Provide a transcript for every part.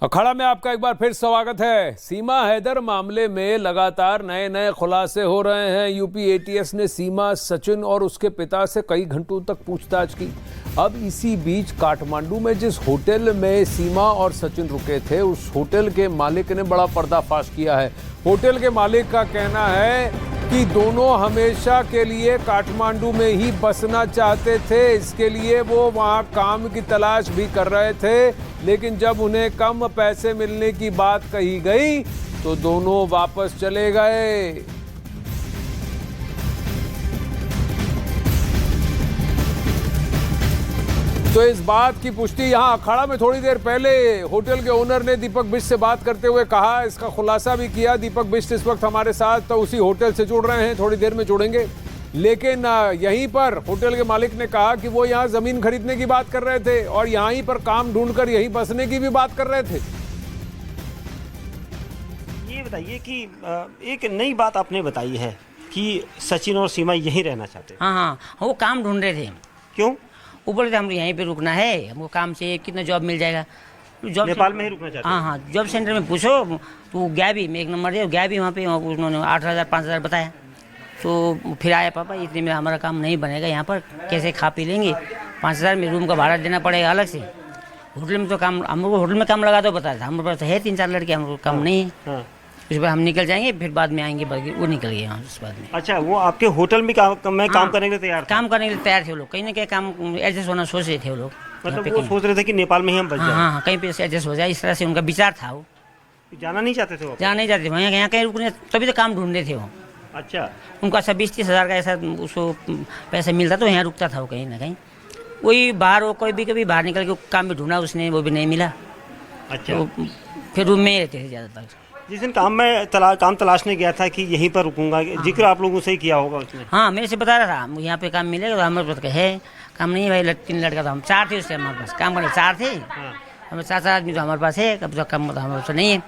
अखाड़ा में आपका एक बार फिर स्वागत है। सीमा हैदर मामले में लगातार नए नए खुलासे हो रहे हैं। यूपी एटीएस ने सीमा, सचिन और उसके पिता से कई घंटों तक पूछताछ की। अब इसी बीच काठमांडू में जिस होटल में सीमा और सचिन रुके थे, उस होटल के मालिक ने बड़ा पर्दाफाश किया है। होटल के मालिक का कहना है कि दोनों हमेशा के लिए काठमांडू में ही बसना चाहते थे। इसके लिए वो वहाँ काम की तलाश भी कर रहे थे, लेकिन जब उन्हें कम पैसे मिलने की बात कही गई तो दोनों वापस चले गए। तो इस बात की पुष्टि यहां अखाड़ा में थोड़ी देर पहले होटल के ओनर ने दीपक बिष्ट से बात करते हुए कहा, इसका खुलासा भी किया। दीपक बिष्ट इस वक्त हमारे साथ तो उसी होटल से जुड़ रहे हैं, थोड़ी देर में जुड़ेंगे। लेकिन यहीं पर होटल के मालिक ने कहा कि वो यहाँ जमीन खरीदने की बात कर रहे थे और यहीं पर काम ढूंढकर यहीं बसने की भी बात कर रहे थे। ये बताइए कि एक नई बात आपने बताई है कि सचिन और सीमा यहीं रहना चाहते हैं। हाँ, वो काम ढूंढ रहे थे। क्यों? वो बोले थे हमको यहीं पे रुकना है, हमको काम चाहिए, कितना जॉब मिल जाएगा। जॉब नेपाल में ही रुकना चाहते हैं? हाँ, जॉब सेंटर में पूछो तो गया भी, मैं एक नंबर दिया, गया भी वहाँ पे, उन्होंने 8,000 5,000 बताया। तो फिर आया, पापा इतने में हमारा काम नहीं बनेगा, यहाँ पर कैसे खा पी लेंगे, 5,000 में रूम का भाड़ा देना पड़ेगा अलग से। होटल में तो काम, हमको होटल में काम लगा दो बता था, हमारे पास है 3-4 लड़के, हमको काम नहीं है। उस बार हम निकल जाएंगे, फिर बाद में आएंगे, वो निकल गए यहाँ उस बाद में। अच्छा, वो आपके होटल में काम करने के लिए तैयार थे? काम करने के लिए तैयार थे वो लोग, कहीं ना कहीं काम एडजस्ट होना सोच रहे थे वो लोग। मतलब वो सोच रहे थे कि नेपाल में ही हम बच जाएं। हाँ, कहीं पे एडजस्ट हो जाए, इस तरह से उनका विचार था। वो जाना नहीं चाहते थे? वो जाना नहीं चाहते, वहाँ यहाँ कहीं रुकने, तभी तो काम ढूंढ रहे थे वो। अच्छा, उनका 20-30 हज़ार का ऐसा उसको पैसा मिलता तो यहाँ रुकता था वो कहीं ना कहीं। वही बाहर, वो कोई भी कभी बाहर निकल के काम भी ढूंढा उसने, वो भी नहीं मिला। अच्छा, तो फिर रूम में ही रहते थे ज़्यादातर। जिस दिन काम तलाशने गया था कि यहीं पर रुकूंगा, जिक्र आप लोगों से ही किया होगा उसने? हाँ, मेरे से बता रहा था यहाँ पे काम मिलेगा, तो हमारे पास है काम नहीं है भाई। 3 लड़का था, हम 4 थे उससे हमारे पास काम करने, 4 थे। हमें 4 आदमी तो हमारे पास है, कब तक काम हमारे पास नहीं है।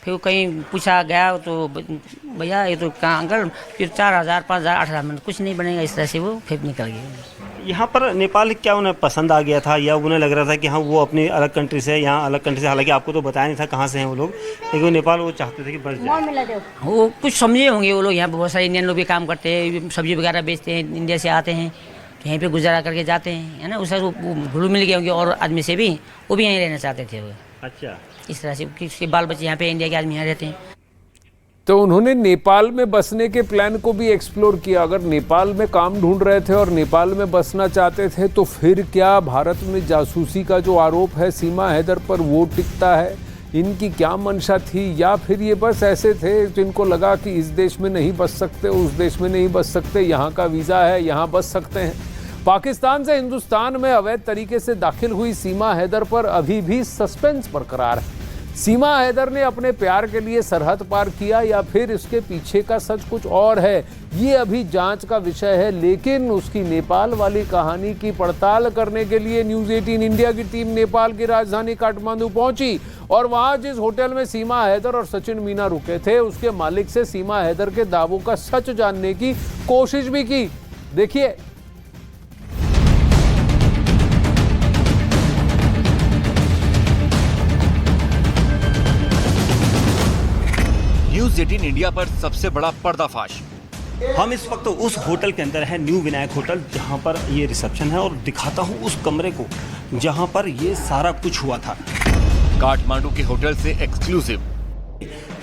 फिर कहीं पूछा गया तो भैया ये तो कहाँ अंकल, फिर 4,000 5,000 8,000 में कुछ नहीं बनेगा, इस तरह से वो फिर निकल गए। यहाँ पर नेपाल क्या उन्हें पसंद आ गया था, या उन्हें लग रहा था कि हाँ वो अपनी अलग कंट्री से, यहाँ अलग कंट्री से, हालांकि आपको तो बताया नहीं था कहाँ से हैं वो लोग, लेकिन नेपाल वो चाहते थे कि बस जाए। वो कुछ समझे होंगे वो लोग, यहाँ पर बहुत सारे इंडियन लोग भी काम करते हैं, सब्जी वगैरह बेचते हैं, इंडिया से आते हैं, यहीं पे गुजारा करके जाते हैं, है ना। उस घुल मिल गए होंगे और आदमी से भी, वो भी यहीं रहना चाहते थे वो। अच्छा, इस तरह से किसके बाल बच्चे यहाँ पे, इंडिया के आदमी यहाँ रहते हैं। तो उन्होंने नेपाल में बसने के प्लान को भी एक्सप्लोर किया। अगर नेपाल में काम ढूंढ रहे थे और नेपाल में बसना चाहते थे, तो फिर क्या भारत में जासूसी का जो आरोप है सीमा हैदर पर, वो टिकता है? इनकी क्या मंशा थी, या फिर ये बस ऐसे थे जिनको लगा कि इस देश में नहीं बस सकते, उस देश में नहीं बस सकते, यहाँ का वीज़ा है, यहाँ बस सकते हैं। पाकिस्तान से हिंदुस्तान में अवैध तरीके से दाखिल हुई सीमा हैदर पर अभी भी सस्पेंस बरकरार है। सीमा हैदर ने अपने प्यार के लिए सरहद पार किया, या फिर इसके पीछे का सच कुछ और है, ये अभी जांच का विषय है। लेकिन उसकी नेपाल वाली कहानी की पड़ताल करने के लिए न्यूज़ 18 इंडिया की टीम नेपाल की राजधानी काठमांडू पहुंची और वहां जिस होटल में सीमा हैदर और सचिन मीना रुके थे, उसके मालिक से सीमा हैदर के दावों का सच जानने की कोशिश भी की। देखिए। न्यूज़ 18 इंडिया पर सबसे बड़ा पर्दाफाश। हम इस वक्त उस होटल के अंदर है, न्यू विनायक होटल, जहां पर ये रिसेप्शन है, और दिखाता हूं उस कमरे को जहां पर ये सारा कुछ हुआ था। काठमांडू के होटल से एक्सक्लूसिव।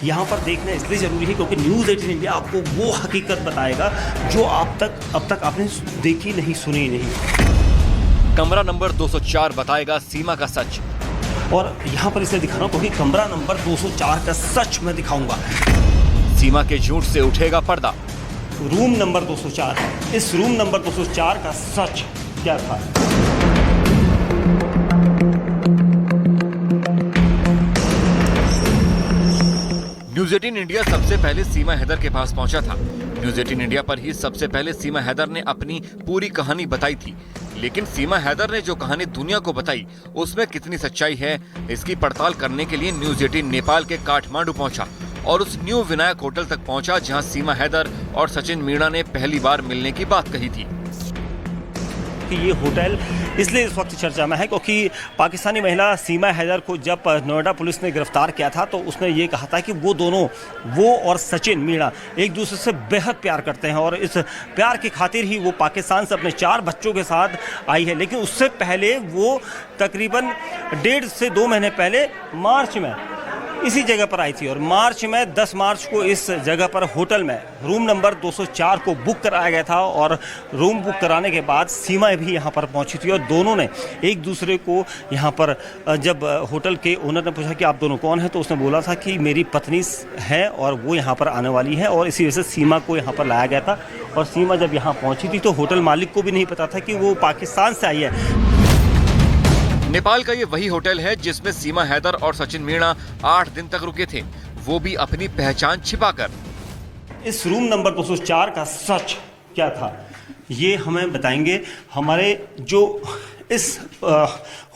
यहाँ पर देखना इसलिए जरूरी है क्योंकि न्यूज़ 18 इंडिया आपको वो हकीकत बताएगा जो अब तक आपने देखी नहीं, सुनी नहीं। कमरा नंबर 204 बताएगा सीमा का सच। और यहाँ पर इसे दिखा रहा हूँ क्योंकि कमरा नंबर 204 का सच मैं दिखाऊंगा। सीमा के झूठ से उठेगा पर्दा। रूम नंबर 204, इस रूम नंबर 204 का सच क्या था? न्यूज़ 18 इंडिया सबसे पहले सीमा हैदर के पास पहुंचा था। न्यूज़ 18 इंडिया पर ही सबसे पहले सीमा हैदर ने अपनी पूरी कहानी बताई थी। लेकिन सीमा हैदर ने जो कहानी दुनिया को बताई, उसमें कितनी सच्चाई है, इसकी पड़ताल करने के लिए न्यूज़ 18 नेपाल के काठमांडू पहुंचा और उस न्यू विनायक होटल तक पहुंचा जहां सीमा हैदर और सचिन मीणा ने पहली बार मिलने की बात कही थी। क्योंकि ये होटल इसलिए इस वक्त चर्चा में है क्योंकि पाकिस्तानी महिला सीमा हैदर को जब नोएडा पुलिस ने गिरफ्तार किया था तो उसने ये कहा था कि वो और सचिन मीणा एक दूसरे से बेहद प्यार करते हैं और इस प्यार की खातिर ही वो पाकिस्तान से अपने 4 बच्चों के साथ आई है। लेकिन उससे पहले वो तकरीबन 1.5 से 2 महीने पहले मार्च में इसी जगह पर आई थी और मार्च में 10 मार्च को इस जगह पर होटल में रूम नंबर 204 को बुक कराया गया था और रूम बुक कराने के बाद सीमा भी यहाँ पर पहुँची थी और दोनों ने एक दूसरे को यहाँ पर जब होटल के ओनर ने पूछा कि आप दोनों कौन हैं तो उसने बोला था कि मेरी पत्नी है और वो यहाँ पर आने वाली है और इसी वजह से सीमा को यहाँ पर लाया गया था। और सीमा जब यहाँ पहुँची थी तो होटल मालिक को भी नहीं पता था कि वो पाकिस्तान से आई है। नेपाल का ये वही होटल है जिसमें सीमा हैदर और सचिन मीणा 8 दिन तक रुके थे, वो भी अपनी पहचान छिपाकर। इस रूम नंबर 204 का सच क्या था ये हमें बताएंगे हमारे जो इस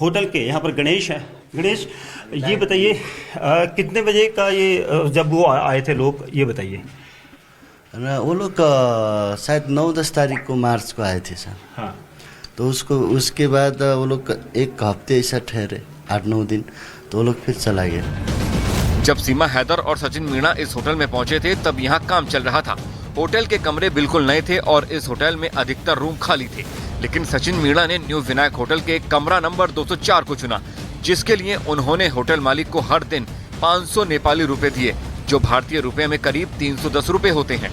होटल के यहाँ पर गणेश हैं। गणेश, ये बताइए कितने बजे का ये जब वो आए थे लोग, ये बताइए। वो लोग शायद 9-10 तारीख को मार्च को आए थे सर। हाँ, तो उसके बाद वो लोग 1 हफ्ते ऐसा ठहरे, 8-9 दिन, तो वो लोग फिर चला गया। जब सीमा हैदर और सचिन मीणा इस होटल में पहुंचे थे तब यहाँ काम चल रहा था। होटल के कमरे बिल्कुल नए थे और इस होटल में अधिकतर रूम खाली थे, लेकिन सचिन मीणा ने न्यू विनायक होटल के कमरा नंबर 204 को चुना, जिसके लिए उन्होंने होटल मालिक को हर दिन 500 नेपाली रुपए दिए, जो भारतीय रुपए में करीब 310 रुपए होते हैं।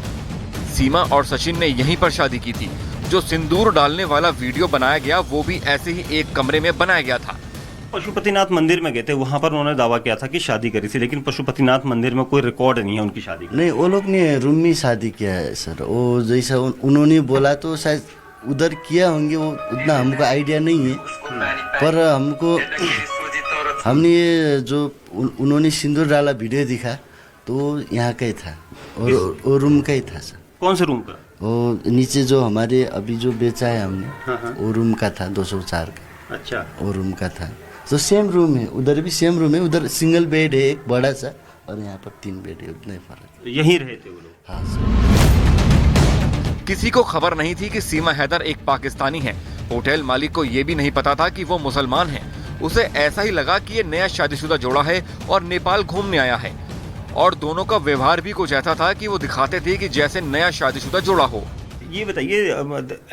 सीमा और सचिन ने यहीं पर शादी की थी। जो सिंदूर डालने वाला वीडियो बनाया गया वो भी ऐसे ही एक कमरे में बनाया गया था। पशुपतिनाथ मंदिर में गए थे, वहाँ पर उन्होंने दावा किया था कि शादी करी थी, लेकिन पशुपतिनाथ मंदिर में कोई रिकॉर्ड नहीं है उनकी शादी का। नहीं, वो लोग ने रूम में शादी किया है सर। वो जैसा उन्होंने बोला तो शायद उधर किया होंगे, वो उतना हमको आइडिया नहीं है। पर हमने ये जो उन्होंने सिंदूर डाला वीडियो दिखा तो यहाँ का ही था और वो रूम का ही था सर। कौन से रूम का? वो नीचे जो हमारे अभी जो बेचा है हमने, वो रूम का था, 204 का। अच्छा, वो रूम का था। तो सेम रूम है, उधर भी सेम रूम है, उधर सिंगल बेड है एक बड़ा सा और यहाँ पर 3 बेड है, उतना ही फर्क। तो यहीं रहे थे वो लोग? हाँ सर। किसी को खबर नहीं थी कि सीमा हैदर एक पाकिस्तानी है। होटल मालिक को ये भी नहीं पता था कि वो मुसलमान है। उसे ऐसा ही लगा कि ये नया शादीशुदा जोड़ा है और नेपाल घूमने आया है, और दोनों का व्यवहार भी कुछ ऐसा था कि वो दिखाते थे कि जैसे नया शादीशुदा जोड़ा हो। ये बताइए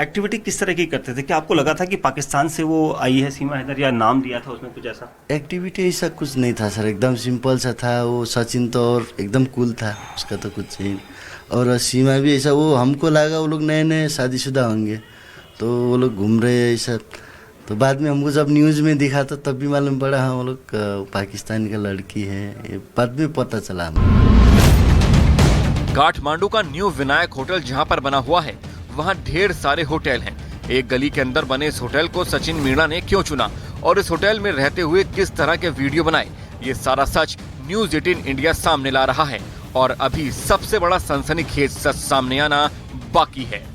एक्टिविटी किस तरह की करते थे? क्या आपको लगा था कि पाकिस्तान से वो आई है सीमा हैदर, या नाम दिया था उसमें कुछ ऐसा? एक्टिविटी ऐसा कुछ नहीं था सर, एकदम सिंपल सा था। वो सचिन तो और एकदम कूल था, उसका तो कुछ ही। और सीमा भी ऐसा, वो हमको लगा वो लोग नए नए शादीशुदा होंगे तो वो लोग घूम रहे हैं ऐसा। तो बाद में हमको जब न्यूज़ में दिखा तो तब भी मालूम पड़ा हाँ वो लोग पाकिस्तान का लड़की है, ये बाद में पता चला हमें। काठमांडू का न्यू विनायक होटल जहां पर बना हुआ है वहां ढेर सारे होटल हैं। एक गली के अंदर बने इस होटल को सचिन मीणा ने क्यों चुना और इस होटल में रहते हुए किस तरह के वीडियो बनाए, ये सारा सच न्यूज़ 18 इंडिया सामने ला रहा है। और अभी सबसे बड़ा सनसनीखेज सच सामने आना बाकी है।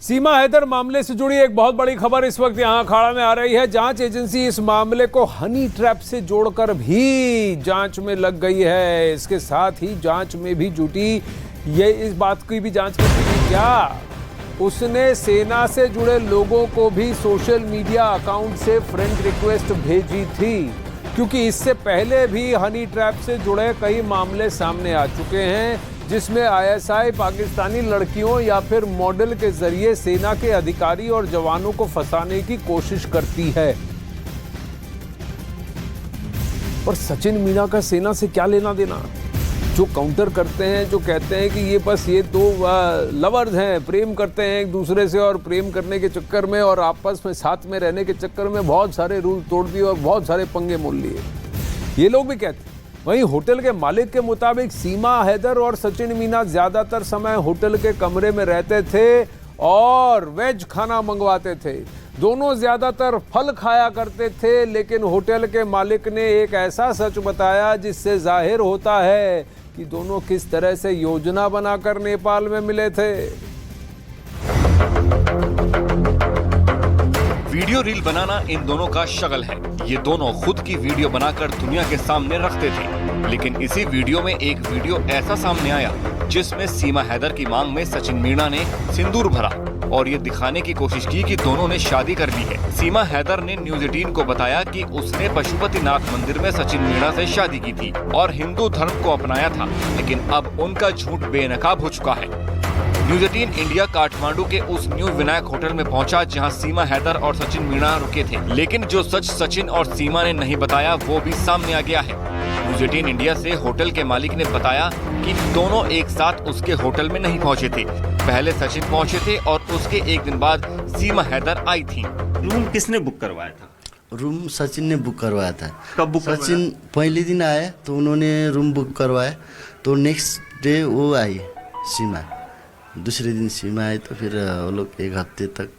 सीमा हैदर मामले से जुड़ी एक बहुत बड़ी खबर इस वक्त यहां अखाड़ा में आ रही है। जांच एजेंसी इस मामले को हनी ट्रैप से जोड़कर भी जांच में लग गई है। इसके साथ ही जांच में भी जुटी ये इस बात की भी जांच करती है क्या उसने सेना से जुड़े लोगों को भी सोशल मीडिया अकाउंट से फ्रेंड रिक्वेस्ट भेजी थी, क्योंकि इससे पहले भी हनी ट्रैप से जुड़े कई मामले सामने आ चुके हैं जिसमें आईएसआई पाकिस्तानी लड़कियों या फिर मॉडल के जरिए सेना के अधिकारी और जवानों को फंसाने की कोशिश करती है। और सचिन मीणा का सेना से क्या लेना देना? जो काउंटर करते हैं, जो कहते हैं कि ये बस ये 2 लवर्स हैं, प्रेम करते हैं एक दूसरे से, और प्रेम करने के चक्कर में और आपस में साथ में रहने के चक्कर में बहुत सारे रूल तोड़ दिए और बहुत सारे पंगे मोल लिए, ये लोग भी कहते हैं। वहीं होटल के मालिक के मुताबिक सीमा हैदर और सचिन मीणा ज्यादातर समय होटल के कमरे में रहते थे और वेज खाना मंगवाते थे। दोनों ज्यादातर फल खाया करते थे, लेकिन होटल के मालिक ने एक ऐसा सच बताया जिससे जाहिर होता है कि दोनों किस तरह से योजना बनाकर नेपाल में मिले थे। वीडियो रील बनाना इन दोनों का शगल है। ये दोनों खुद की वीडियो बनाकर दुनिया के सामने रखते थे, लेकिन इसी वीडियो में एक वीडियो ऐसा सामने आया जिसमें सीमा हैदर की मांग में सचिन मीणा ने सिंदूर भरा और ये दिखाने की कोशिश की कि दोनों ने शादी कर ली है। सीमा हैदर ने न्यूज 18 को बताया कि उसने पशुपतिनाथ मंदिर में सचिन मीणा से शादी की थी और हिंदू धर्म को अपनाया था, लेकिन अब उनका झूठ बेनकाब हो चुका है। न्यूज 18 इंडिया काठमांडू के उस न्यू विनायक होटल में पहुंचा जहां सीमा हैदर और सचिन मीणा रुके थे, लेकिन जो सच सचिन और सीमा ने नहीं बताया वो भी सामने आ गया है। न्यूज 18 इंडिया से होटल के मालिक ने बताया कि दोनों एक साथ उसके होटल में नहीं पहुंचे थे। पहले सचिन पहुंचे थे और उसके एक दिन बाद सीमा हैदर आई थी। रूम किसने बुक करवाया था? रूम सचिन ने बुक करवाया था। कब बुक करवाया? सचिन पहले दिन आया तो उन्होंने रूम बुक करवाया, तो नेक्स्ट डे वो आई सीमा, दूसरे दिन सीमा आई, तो फिर वो लोग एक हफ्ते तक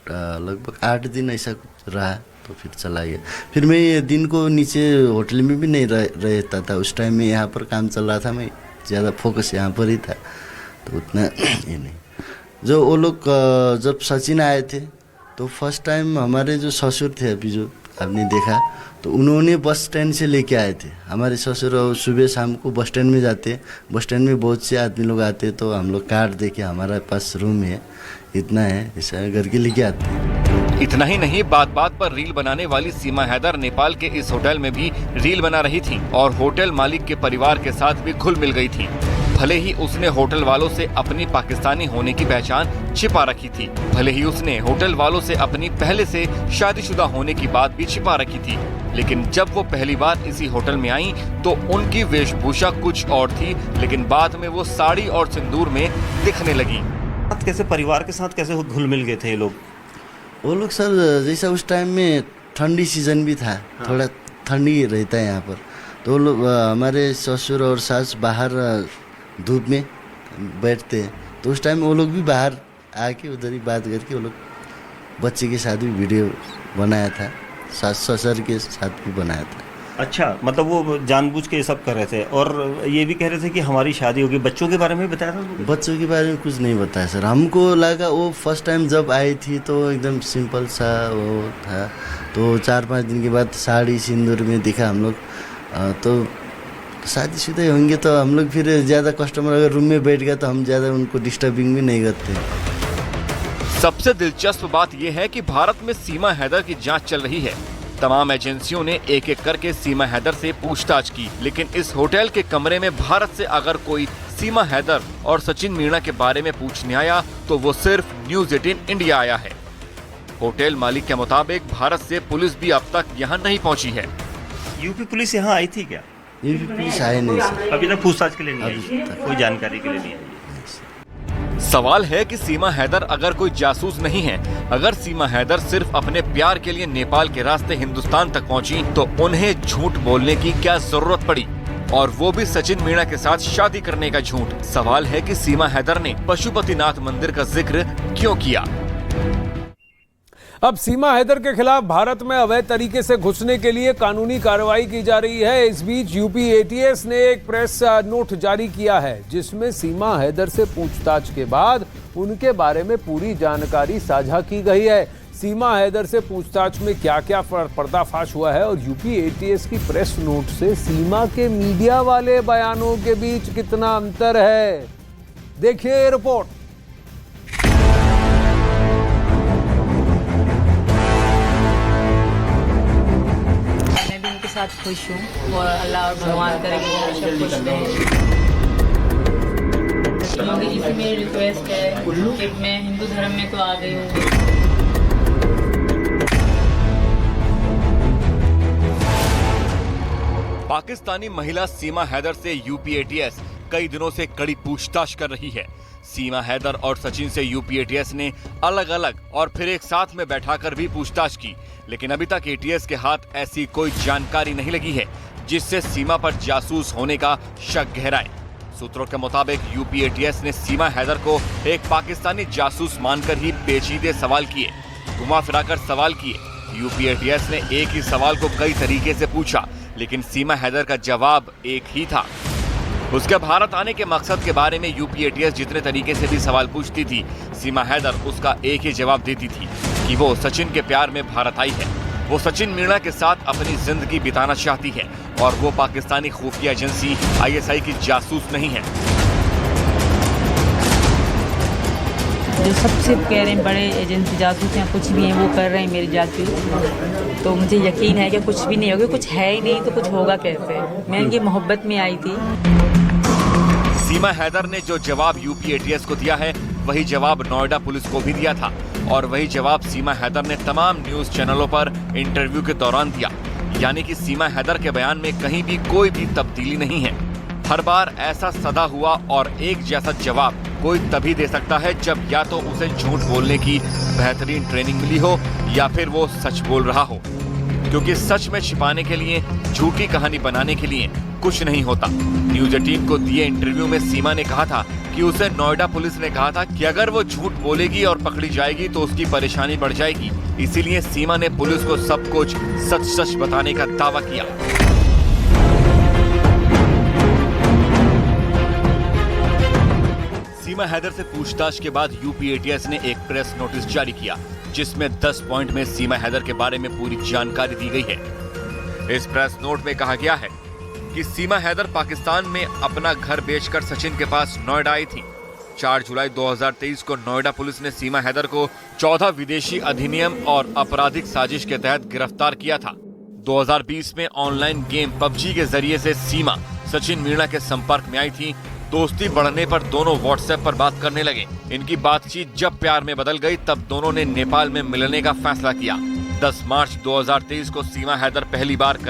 लगभग 8 दिन ऐसा कुछ रहा, तो फिर चला गया। फिर मैं दिन को नीचे होटल में भी नहीं रहता था, उस टाइम में यहाँ पर काम चल रहा था, मैं ज़्यादा फोकस यहाँ पर ही था, तो उतना ये नहीं। जो वो लोग जब सचिन आए थे तो फर्स्ट टाइम हमारे जो ससुर थे, अभी जो आपने देखा, तो उन्होंने बस स्टैंड से लेके आए थे। हमारे ससुर सुबह शाम को बस स्टैंड में जाते, बस स्टैंड में बहुत से आदमी लोग आते, तो हम लोग कार्ड दे के हमारे पास रूम है, इतना है, ऐसा करके लेके आते हैं। इतना ही नहीं, बात बात पर रील बनाने वाली सीमा हैदर नेपाल के इस होटल में भी रील बना रही थी और होटल मालिक के परिवार के साथ भी घुल मिल गई थी। भले ही उसने होटल वालों से अपनी पाकिस्तानी होने की पहचान छिपा रखी थी, भले ही उसने होटल वालों से अपनी पहले से शादीशुदा होने की बात भी छिपा रखी थी, लेकिन जब वो पहली बार इसी होटल में आई तो उनकी वेशभूषा कुछ और थी, लेकिन बाद में वो साड़ी और सिंदूर में दिखने लगी। कैसे परिवार के साथ कैसे घुल मिल गए थे ये लोग? वो लोग सर, जैसा उस टाइम में ठंडी सीजन भी था, थोड़ा ठंडी रहता है यहाँ पर, तो वो लोग हमारे ससुर और सास बाहर धूप में बैठते हैं, तो उस टाइम वो लोग भी बाहर आके उधर ही बात करके वो लोग बच्चे के साथ भी वीडियो बनाया था, सास ससुर के साथ भी बनाया था। अच्छा, मतलब वो जानबूझ के ये सब कर रहे थे और ये भी कह रहे थे कि हमारी शादी होगी। बच्चों के बारे में बताया था? बच्चों के बारे में कुछ नहीं बताया सर, हमको लगा वो फर्स्ट टाइम जब आई थी तो एकदम सिंपल सा वो था, तो 4-5 दिन के बाद साड़ी सिंदूर में दिखा हम लोग, तो शादीशुदा होंगे, तो हम लोग फिर ज़्यादा कस्टमर अगर रूम में बैठ गया तो हम ज़्यादा उनको डिस्टर्बिंग भी नहीं करते। सबसे दिलचस्प बात यह है कि भारत में सीमा हैदर की जांच चल रही है। तमाम एजेंसियों ने एक एक करके सीमा हैदर से पूछताछ की, लेकिन इस होटल के कमरे में भारत से अगर कोई सीमा हैदर और सचिन मीणा के बारे में पूछने आया तो वो सिर्फ न्यूज 18 इंडिया आया है। होटल मालिक के मुताबिक भारत से पुलिस भी अब तक यहाँ नहीं पहुँची है। यूपी पुलिस यहाँ आई थी क्या? यूपी पुलिस आए नहीं सर, अभी तक पूछताछ के लिए नहीं आई, कोई जानकारी के लिए नहीं आई। सवाल है कि सीमा हैदर अगर कोई जासूस नहीं है, अगर सीमा हैदर सिर्फ अपने प्यार के लिए नेपाल के रास्ते हिंदुस्तान तक पहुंची, तो उन्हें झूठ बोलने की क्या जरूरत पड़ी, और वो भी सचिन मीणा के साथ शादी करने का झूठ। सवाल है कि सीमा हैदर ने पशुपतिनाथ मंदिर का जिक्र क्यों किया। अब सीमा हैदर के खिलाफ भारत में अवैध तरीके से घुसने के लिए कानूनी कार्रवाई की जा रही है। इस बीच यूपी एटीएस ने एक प्रेस नोट जारी किया है जिसमें सीमा हैदर से पूछताछ के बाद उनके बारे में पूरी जानकारी साझा की गई है। सीमा हैदर से पूछताछ में क्या क्या पर्दाफाश हुआ है और यूपी एटीएस की प्रेस नोट से सीमा के मीडिया वाले बयानों के बीच कितना अंतर है, देखिए रिपोर्ट। साथ खुश हूँ और अल्लाह और भगवान करे कि हमेशा खुश रहें। मोदी जी से मेरी रिक्वेस्ट है कि मैं हिंदू धर्म में तो आ गई हूँ। पाकिस्तानी महिला सीमा हैदर से यूपी एटीएस कई दिनों से कड़ी पूछताछ कर रही है। सीमा हैदर और सचिन से यूपी एटीएस ने अलग अलग और फिर एक साथ में बैठाकर भी पूछताछ की, लेकिन अभी तक एटीएस के हाथ ऐसी कोई जानकारी नहीं लगी है जिससे सीमा पर जासूस होने का शक गहराए। सूत्रों के मुताबिक यूपी एटीएस ने सीमा हैदर को एक पाकिस्तानी जासूस मानकर ही पेचीदे सवाल किए, घुमा फिराकर सवाल किए। यूपी एटीएस ने एक ही सवाल को कई तरीके से पूछा, लेकिन सीमा हैदर का जवाब एक ही था। उसके भारत आने के मकसद के बारे में यूपी एटीएस जितने तरीके से भी सवाल पूछती थी, सीमा हैदर उसका एक ही जवाब देती थी कि वो सचिन के प्यार में भारत आई है, वो सचिन मीणा के साथ अपनी जिंदगी बिताना चाहती है और वो पाकिस्तानी खुफिया एजेंसी ISI की जासूस नहीं है। जो सबसे कह रहे हैं बड़े एजेंसी जासूस हैं कुछ भी हैं वो कर रहे हैं मेरी जासूस, तो मुझे यकीन है कि कुछ भी नहीं होगा। कुछ है ही नहीं तो कुछ होगा कैसे। मैं इनकी मोहब्बत में आई थी। सीमा हैदर ने जो जवाब यूपी एटीएस को दिया है वही जवाब नोएडा पुलिस को भी दिया था और वही जवाब सीमा हैदर ने तमाम न्यूज चैनलों पर इंटरव्यू के दौरान दिया। यानी कि सीमा हैदर के बयान में कहीं भी कोई भी तब्दीली नहीं है। हर बार ऐसा सदा हुआ और एक जैसा जवाब कोई तभी दे सकता है जब या तो उसे झूठ बोलने की बेहतरीन ट्रेनिंग मिली हो या फिर वो सच बोल रहा हो, क्योंकि सच में छिपाने के लिए, झूठी कहानी बनाने के लिए कुछ नहीं होता। न्यूज 18 को दिए इंटरव्यू में सीमा ने कहा था कि उसे नोएडा पुलिस ने कहा था कि अगर वो झूठ बोलेगी और पकड़ी जाएगी तो उसकी परेशानी बढ़ जाएगी। इसीलिए सीमा ने पुलिस को सब कुछ सच सच बताने का दावा किया। सीमा हैदर से पूछताछ के बाद यूपी एटीएस ने एक प्रेस नोटिस जारी किया जिसमें 10 पॉइंट में सीमा हैदर के बारे में पूरी जानकारी दी गई है। इस प्रेस नोट में कहा गया है कि सीमा हैदर पाकिस्तान में अपना घर बेचकर सचिन के पास नोएडा आई थी। 4 जुलाई 2023 को नोएडा पुलिस ने सीमा हैदर को 14 विदेशी अधिनियम और आपराधिक साजिश के तहत गिरफ्तार किया था। 2020 में ऑनलाइन गेम पबजी के जरिए से सीमा सचिन मीणा के संपर्क में आई थी। दोस्ती बढ़ने पर दोनों व्हाट्सएप पर बात करने लगे। इनकी बातचीत जब प्यार में बदल गई तब दोनों ने नेपाल में मिलने का फैसला किया। 10 मार्च 2023 को सीमा हैदर पहली बार